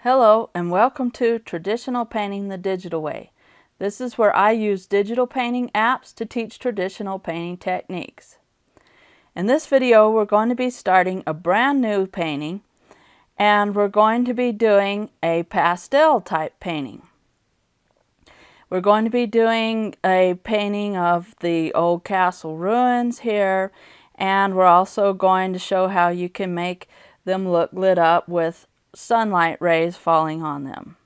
Hello and welcome to Traditional Painting the Digital Way. This is where I use digital painting apps to teach traditional painting techniques. In this video we're going to be starting a brand new painting, and we're going to be doing a pastel type painting. We're going to be doing a painting of the old castle ruins here, and we're also going to show how you can make them look lit up with sunlight rays falling on them.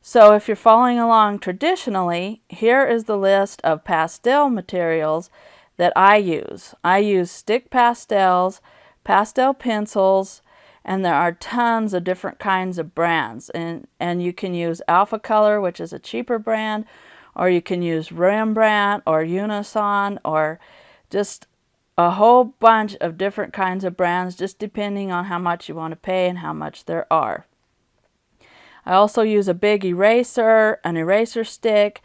So if you're following along traditionally, here is the list of pastel materials that I use. I use stick pastels, pastel pencils, and there are tons of different kinds of brands. And you can use Alpha Color, which is a cheaper brand, or you can use Rembrandt or Unison, or just a whole bunch of different kinds of brands, just depending on how much you want to pay and how much there are. I also use a big eraser, an eraser stick,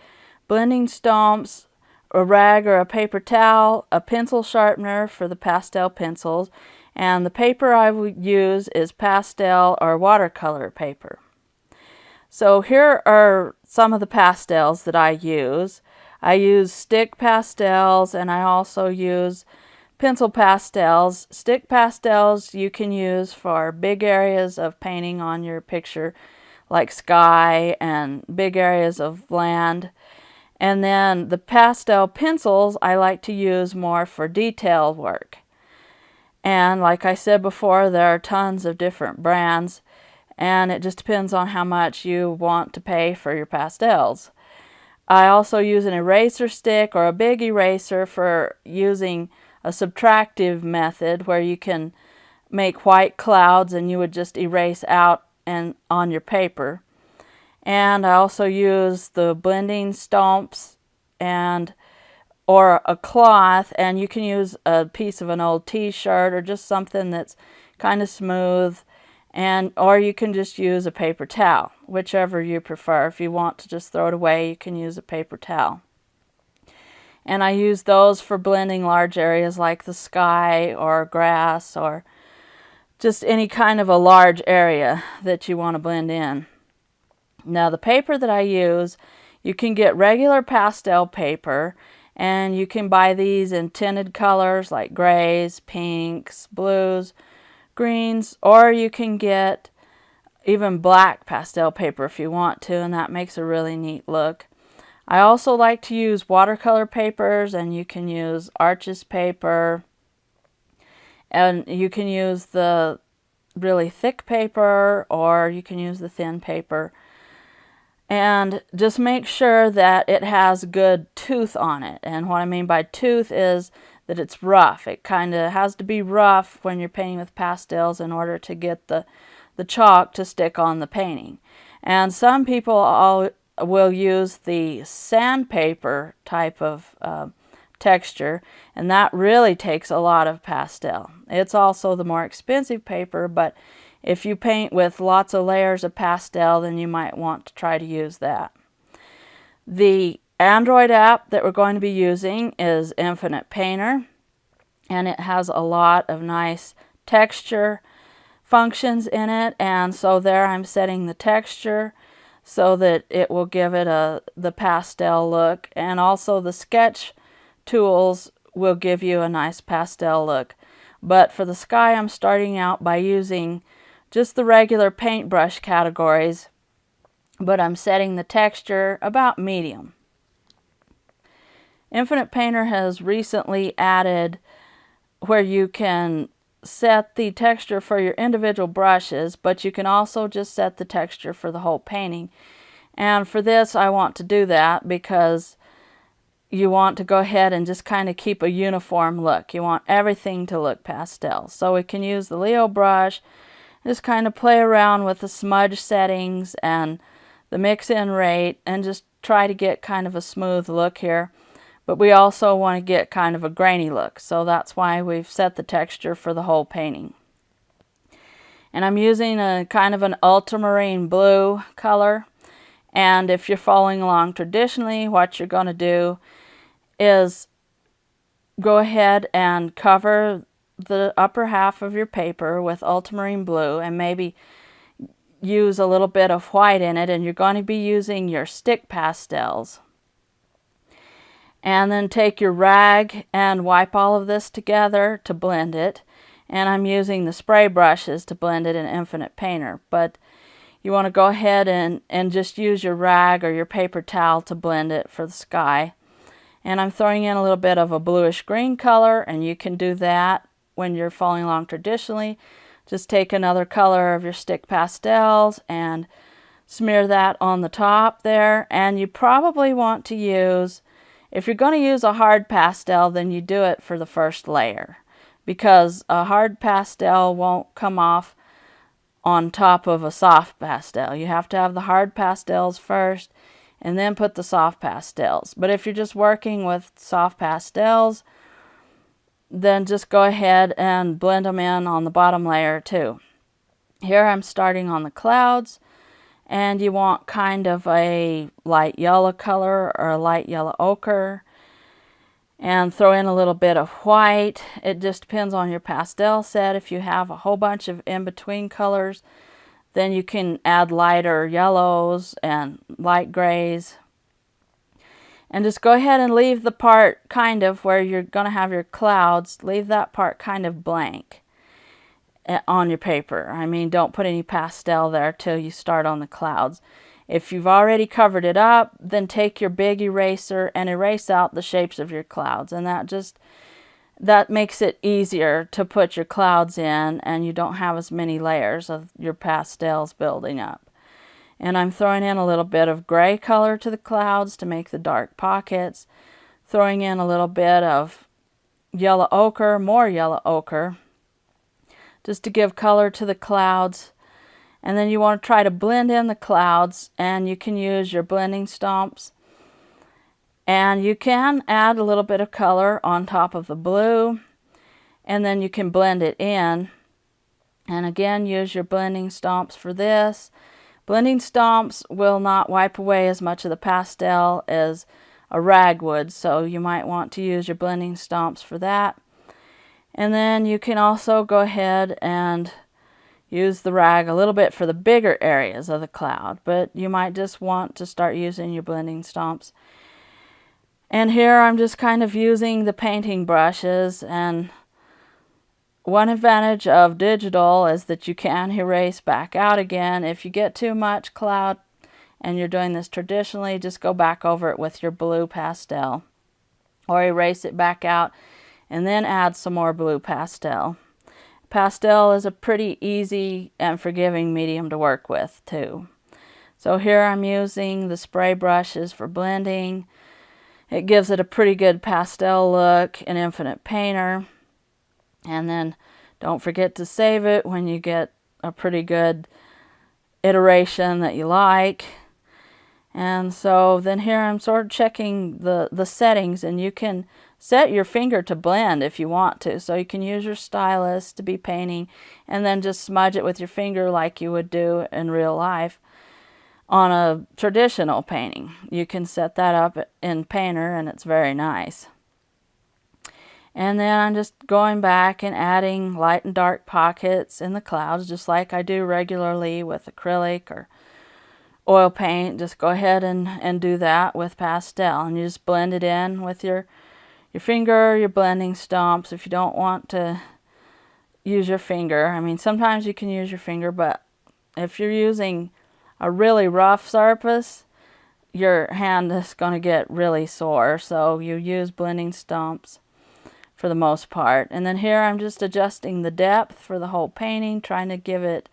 blending stumps, a rag or a paper towel, a pencil sharpener for the pastel pencils, and the paper I would use is pastel or watercolor paper. So here are some of the pastels that I use. I use stick pastels, and I also use pencil pastels. Stick pastels you can use for big areas of painting on your picture, like sky and big areas of land. And then the pastel pencils I like to use more for detail work. And like I said before, there are tons of different brands, and it just depends on how much you want to pay for your pastels. I also use an eraser stick or a big eraser for using a subtractive method, where you can make white clouds and you would just erase out and on your paper. And I also use the blending stumps or a cloth, and you can use a piece of an old t-shirt or just something that's kind of smooth, or you can just use a paper towel, whichever you prefer. If you want to just throw it away, you can use a paper towel. And I use those for blending large areas like the sky or grass or just any kind of a large area that you want to blend in. Now the paper that I use, you can get regular pastel paper, and you can buy these in tinted colors like grays, pinks, blues, greens, or you can get even black pastel paper if you want to, and that makes a really neat look. I also like to use watercolor papers, and you can use Arches paper, and you can use the really thick paper, or you can use the thin paper. And just make sure that it has good tooth on it. And what I mean by tooth is that it's rough. It kind of has to be rough when you're painting with pastels in order to get the chalk to stick on the painting. And some people will use the sandpaper type of texture, and that really takes a lot of pastel. It's also the more expensive paper, but if you paint with lots of layers of pastel, then you might want to try to use that. The Android app that we're going to be using is Infinite Painter, and it has a lot of nice texture functions in it, and so there I'm setting the texture so that it will give it the pastel look, and also the sketch tools will give you a nice pastel look. But for the sky, I'm starting out by using just the regular paintbrush categories, but I'm setting the texture about medium. Infinite Painter has recently added where you can set the texture for your individual brushes, but you can also just set the texture for the whole painting. And for this, I want to do that because you want to go ahead and just kind of keep a uniform look. You want everything to look pastel. So we can use the Leo brush, just kind of play around with the smudge settings and the mix-in rate, and just try to get kind of a smooth look here. But we also want to get kind of a grainy look, so that's why we've set the texture for the whole painting. And I'm using a kind of an ultramarine blue color. And if you're following along traditionally, what you're going to do is go ahead and cover the upper half of your paper with ultramarine blue, and maybe use a little bit of white in it, and you're going to be using your stick pastels. And then take your rag and wipe all of this together to blend it. And I'm using the spray brushes to blend it in Infinite Painter. But you want to go ahead and just use your rag or your paper towel to blend it for the sky. And I'm throwing in a little bit of a bluish green color, and you can do that when you're following along traditionally. Just take another color of your stick pastels and smear that on the top there. And you probably want to use, if you're going to use a hard pastel, then you do it for the first layer, because a hard pastel won't come off on top of a soft pastel. You have to have the hard pastels first and then put the soft pastels. But if you're just working with soft pastels, then just go ahead and blend them in on the bottom layer too. Here I'm starting on the clouds, and you want kind of a light yellow color or a light yellow ochre, and throw in a little bit of white. It just depends on your pastel set. If you have a whole bunch of in-between colors, then you can add lighter yellows and light grays. And just go ahead and leave the part kind of where you're going to have your clouds, leave that part kind of blank on your paper. I mean, don't put any pastel there till you start on the clouds. If you've already covered it up, then take your big eraser and erase out the shapes of your clouds. And that makes it easier to put your clouds in, and you don't have as many layers of your pastels building up. And I'm throwing in a little bit of gray color to the clouds to make the dark pockets. Throwing in a little bit of yellow ochre, more yellow ochre, just to give color to the clouds. And then you want to try to blend in the clouds, and you can use your blending stomps. And you can add a little bit of color on top of the blue, and then you can blend it in. And again, use your blending stomps for this. Blending stomps will not wipe away as much of the pastel as a rag would, so you might want to use your blending stomps for that. And then you can also go ahead and use the rag a little bit for the bigger areas of the cloud, but you might just want to start using your blending stomps. And here I'm just kind of using the painting brushes, and one advantage of digital is that you can erase back out again. If you get too much cloud and you're doing this traditionally, just go back over it with your blue pastel, or erase it back out and then add some more blue pastel. Pastel is a pretty easy and forgiving medium to work with too. So here I'm using the spray brushes for blending. It gives it a pretty good pastel look in Infinite Painter. And then don't forget to save it when you get a pretty good iteration that you like. And so then here I'm sort of checking the settings, and you can set your finger to blend if you want to. So you can use your stylus to be painting and then just smudge it with your finger like you would do in real life on a traditional painting. You can set that up in Painter, and it's very nice. And then I'm just going back and adding light and dark pockets in the clouds, just like I do regularly with acrylic or oil paint. Just go ahead and do that with pastel, and you just blend it in with your finger, your blending stomps. If you don't want to use your finger, I mean, sometimes you can use your finger, but if you're using a really rough surface, your hand is going to get really sore. So you use blending stomps for the most part. And then here I'm just adjusting the depth for the whole painting, trying to give it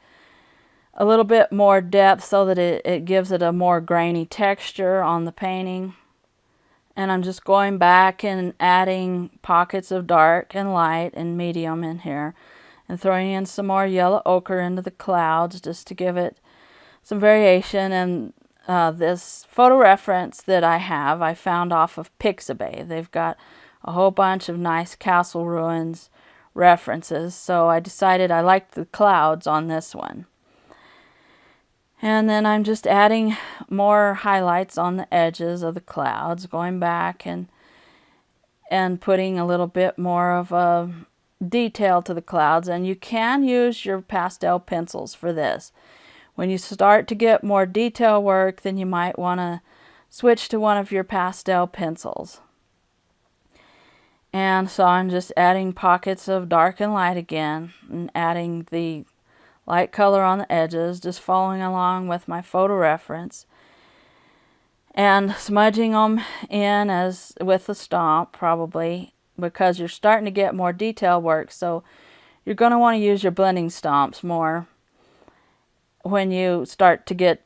a little bit more depth so that it gives it a more grainy texture on the painting. And I'm just going back and adding pockets of dark and light and medium in here, and throwing in some more yellow ochre into the clouds just to give it some variation. And this photo reference that I found off of Pixabay. They've got a whole bunch of nice castle ruins references, so I decided I liked the clouds on this one. And then I'm just adding more highlights on the edges of the clouds, going back and putting a little bit more of a detail to the clouds. And you can use your pastel pencils for this. When you start to get more detail work, then you might want to switch to one of your pastel pencils. And so I'm just adding pockets of dark and light again, and adding the light color on the edges, just following along with my photo reference, and smudging them in as with the stomp, probably, because you're starting to get more detail work. So you're going to want to use your blending stomps more when you start to get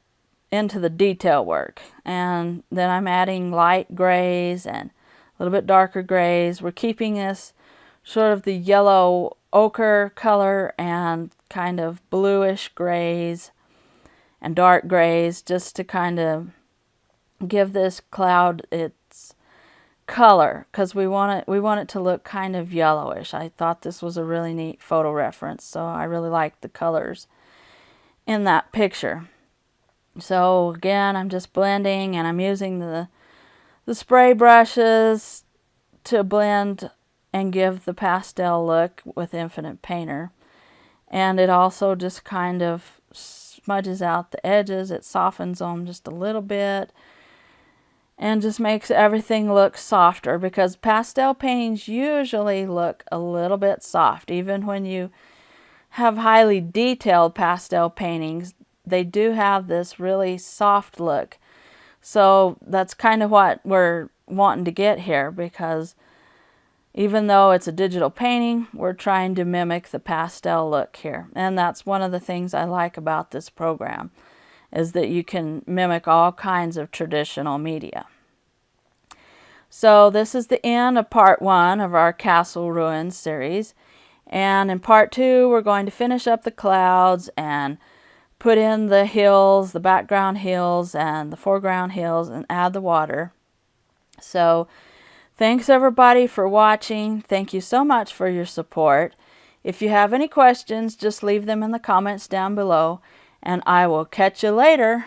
into the detail work. And then I'm adding light grays and a little bit darker grays. We're keeping this sort of the yellow ochre color and kind of bluish grays and dark grays, just to kind of give this cloud its color, because we want it to look kind of yellowish. I thought this was a really neat photo reference, so I really liked the colors in that picture. So again, I'm just blending, and I'm using the spray brushes to blend and give the pastel look with Infinite Painter. And it also just kind of smudges out the edges. It softens them just a little bit and just makes everything look softer, because pastel paintings usually look a little bit soft. Even when you have highly detailed pastel paintings, they do have this really soft look. So that's kind of what we're wanting to get here, because even though it's a digital painting, we're trying to mimic the pastel look here. And that's one of the things I like about this program, is that you can mimic all kinds of traditional media. So this is the end of part 1 of our Castle Ruins series. And in part 2, we're going to finish up the clouds and put in the hills, the background hills and the foreground hills, and add the water. So thanks everybody for watching. Thank you so much for your support. If you have any questions, just leave them in the comments down below, and I will catch you later.